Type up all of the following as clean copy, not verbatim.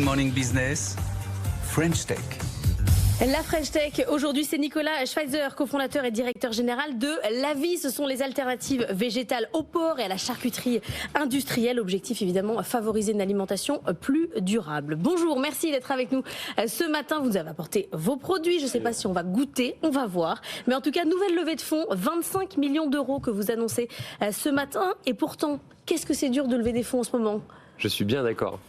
Morning Business, French Tech. La French Tech, aujourd'hui c'est Nicolas Schweizer, cofondateur et directeur général de Lavie. Ce sont les alternatives végétales au porc et à la charcuterie industrielle. Objectif évidemment, favoriser une alimentation plus durable. Bonjour, merci d'être avec nous ce matin. Vous nous avez apporté vos produits. Je ne sais pas si on va goûter, on va voir. Mais en tout cas, nouvelle levée de fonds, 25 millions d'euros que vous annoncez ce matin. Et pourtant, qu'est-ce que c'est dur de lever des fonds en ce moment ? Je suis bien d'accord.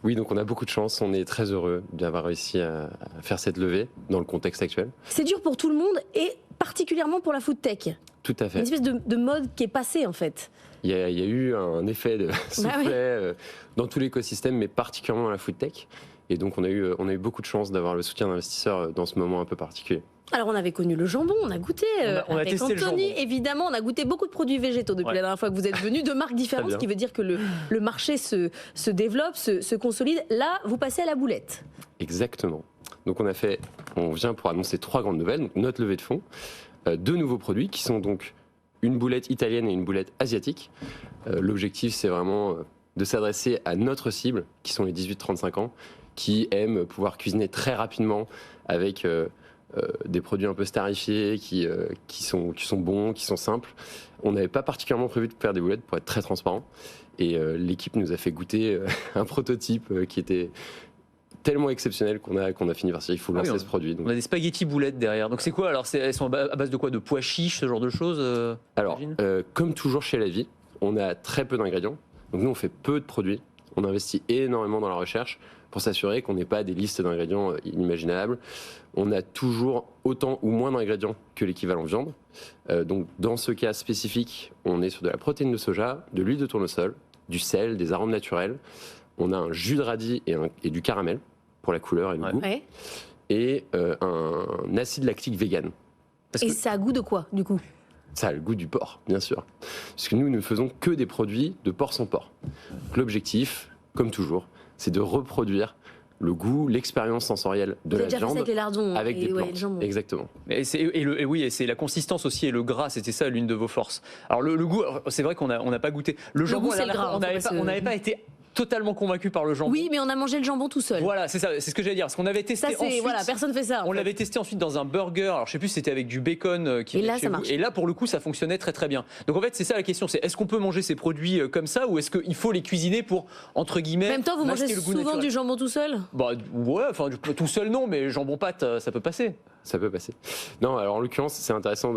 Oui, donc on a beaucoup de chance, on est très heureux d'avoir réussi à faire cette levée dans le contexte actuel. C'est dur pour tout le monde et particulièrement pour la food tech. Tout à fait. Une espèce de mode qui est passée en fait. Il y a eu un effet de soufflet dans tout l'écosystème, mais particulièrement dans la food tech. Et donc on a eu beaucoup de chance d'avoir le soutien d'investisseurs dans ce moment un peu particulier. Alors on avait connu le jambon, on a goûté on a avec testé Anthony, évidemment, on a goûté beaucoup de produits végétaux depuis la dernière fois que vous êtes venus, de marques différentes, ce qui veut dire que le marché se développe, se consolide. Là, vous passez à la boulette. Exactement. Donc on vient pour annoncer 3 grandes nouvelles, donc notre levée de fonds, 2 nouveaux produits qui sont donc une boulette italienne et une boulette asiatique. L'objectif, c'est vraiment de s'adresser à notre cible, qui sont les 18-35 ans, qui aiment pouvoir cuisiner très rapidement avec des produits un peu starifiés, qui sont bons, qui sont simples. On n'avait pas particulièrement prévu de faire des boulettes, pour être très transparent. Et l'équipe nous a fait goûter un prototype qui était tellement exceptionnel qu'on a fini par se dire il faut lancer ce produit. Donc. On a des spaghettis boulettes derrière. Donc c'est quoi alors? Elles sont à base de quoi? De pois chiches, ce genre de choses Alors, comme toujours chez Lavie, on a très peu d'ingrédients. Donc nous, on fait peu de produits. On investit énormément dans la recherche pour s'assurer qu'on n'ait pas des listes d'ingrédients inimaginables. On a toujours autant ou moins d'ingrédients que l'équivalent viande. Donc dans ce cas spécifique, on est sur de la protéine de soja, de l'huile de tournesol, du sel, des arômes naturels. On a un jus de radis et du caramel pour la couleur et le goût. Ouais. Et un acide lactique vegan. Et ça a goût de quoi, du coup? Ça a le goût du porc, bien sûr. Parce que nous ne faisons que des produits de porc sans porc. Donc, l'objectif, comme toujours, c'est de reproduire le goût, l'expérience sensorielle de la viande avec les lardons, avec des plantes. le jambon. Exactement. Et c'est la consistance aussi et le gras, c'était ça l'une de vos forces. Alors le goût, c'est vrai qu'on n'a pas goûté. Le jambon, goût, c'est le gras, on n'avait pas été totalement convaincu par le jambon. Oui, mais on a mangé le jambon tout seul. Voilà, c'est ça, c'est ce que j'allais dire. Parce qu'on avait testé ensuite. Voilà, personne fait ça. On l'avait testé ensuite dans un burger. Alors je sais plus si c'était avec du bacon qui et là, ça marche. Et là, pour le coup, ça fonctionnait très très bien. Donc en fait, c'est ça la question. C'est est-ce qu'on peut manger ces produits comme ça ou est-ce qu'il faut les cuisiner pour entre guillemets. En même temps, vous mangez souvent du jambon tout seul? Bah ouais, enfin tout seul non, mais jambon pâte, ça peut passer. Ça peut passer. Non, alors en l'occurrence, c'est intéressant.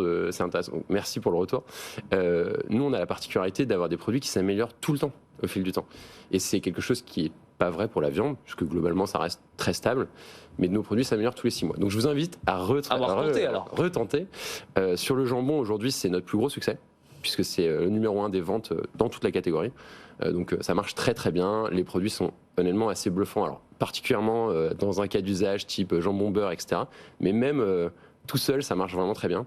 Merci pour le retour. Nous, on a la particularité d'avoir des produits qui s'améliorent tout le temps, au fil du temps. Et c'est quelque chose qui n'est pas vrai pour la viande, puisque globalement, ça reste très stable. Mais nos produits s'améliorent tous les 6 mois. Donc je vous invite à retenter. Sur le jambon, aujourd'hui, c'est notre plus gros succès, puisque c'est le numéro 1 des ventes dans toute la catégorie. Donc ça marche très très bien. Les produits sont honnêtement assez bluffants. Alors particulièrement dans un cas d'usage type jambon beurre, etc. Mais même tout seul, ça marche vraiment très bien.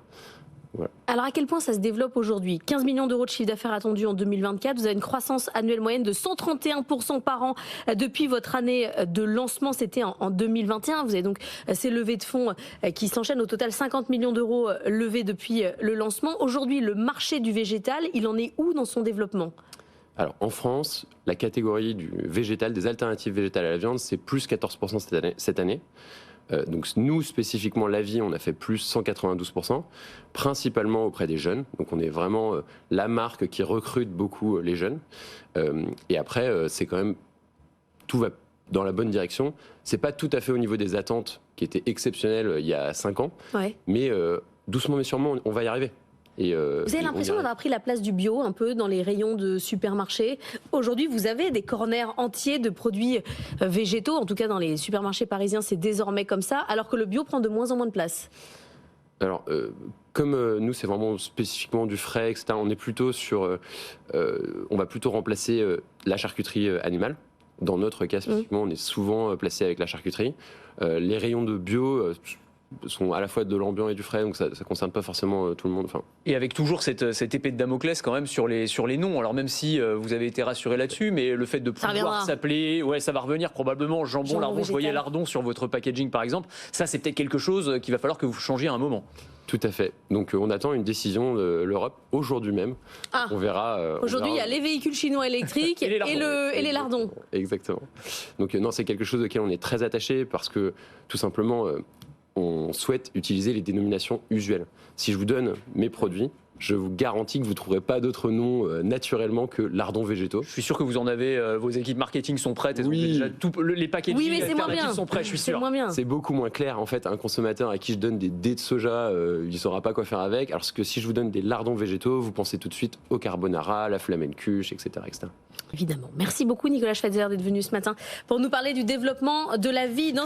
Voilà. Alors à quel point ça se développe aujourd'hui? 15 millions d'euros de chiffre d'affaires attendus en 2024. Vous avez une croissance annuelle moyenne de 131% par an depuis votre année de lancement. C'était en 2021. Vous avez donc ces levées de fonds qui s'enchaînent. Au total, 50 millions d'euros levés depuis le lancement. Aujourd'hui, le marché du végétal, il en est où dans son développement? Alors en France, la catégorie du végétal, des alternatives végétales à la viande, c'est plus 14% cette année. Donc nous, spécifiquement Lavie, on a fait plus 192%, principalement auprès des jeunes. Donc on est vraiment la marque qui recrute beaucoup les jeunes. Et après, c'est quand même, tout va dans la bonne direction. C'est pas tout à fait au niveau des attentes qui étaient exceptionnelles il y a 5 ans, mais doucement mais sûrement, on va y arriver. Vous avez l'impression d'avoir pris la place du bio un peu dans les rayons de supermarchés. Aujourd'hui, vous avez des corners entiers de produits végétaux. En tout cas, dans les supermarchés parisiens, c'est désormais comme ça, alors que le bio prend de moins en moins de place. Alors, comme nous, c'est vraiment spécifiquement du frais, etc., on est plutôt sur... on va plutôt remplacer la charcuterie animale. Dans notre cas, spécifiquement, on est souvent placé avec la charcuterie. Les rayons de bio... sont à la fois de l'ambiant et du frais, donc ça concerne pas forcément tout le monde. Enfin, Et avec toujours cette épée de Damoclès quand même sur les noms. Alors même si vous avez été rassuré là-dessus, mais le fait de pouvoir reviendra. s'appeler, ouais, ça va revenir probablement jambon, lardon. Je végétal. voyais lardon sur votre packaging par exemple. Ça, c'est peut-être quelque chose qu'il va falloir que vous changiez à un moment. tout à fait. Donc on attend une décision de l'Europe aujourd'hui même. Ah. On verra. Aujourd'hui, il y a les véhicules chinois électriques Et les lardons. et les lardons. Exactement. Donc non, c'est quelque chose auquel on est très attaché parce que tout simplement, on souhaite utiliser les dénominations usuelles. Si je vous donne mes produits, je vous garantis que vous ne trouverez pas d'autres noms naturellement que lardons végétaux. Je suis sûr que vous en avez, vos équipes marketing sont prêtes, elles ont Oui. déjà les packaging Oui, mais c'est moins alternatifs bien. sont prêts, je suis C'est sûr. moins bien. C'est beaucoup moins clair. En fait, un consommateur à qui je donne des dés de soja, il ne saura pas quoi faire avec. Alors que si je vous donne des lardons végétaux, vous pensez tout de suite au carbonara, la flamencuche, etc., etc. Évidemment. Merci beaucoup Nicolas Schweitzer d'être venu ce matin pour nous parler du développement de la vie dans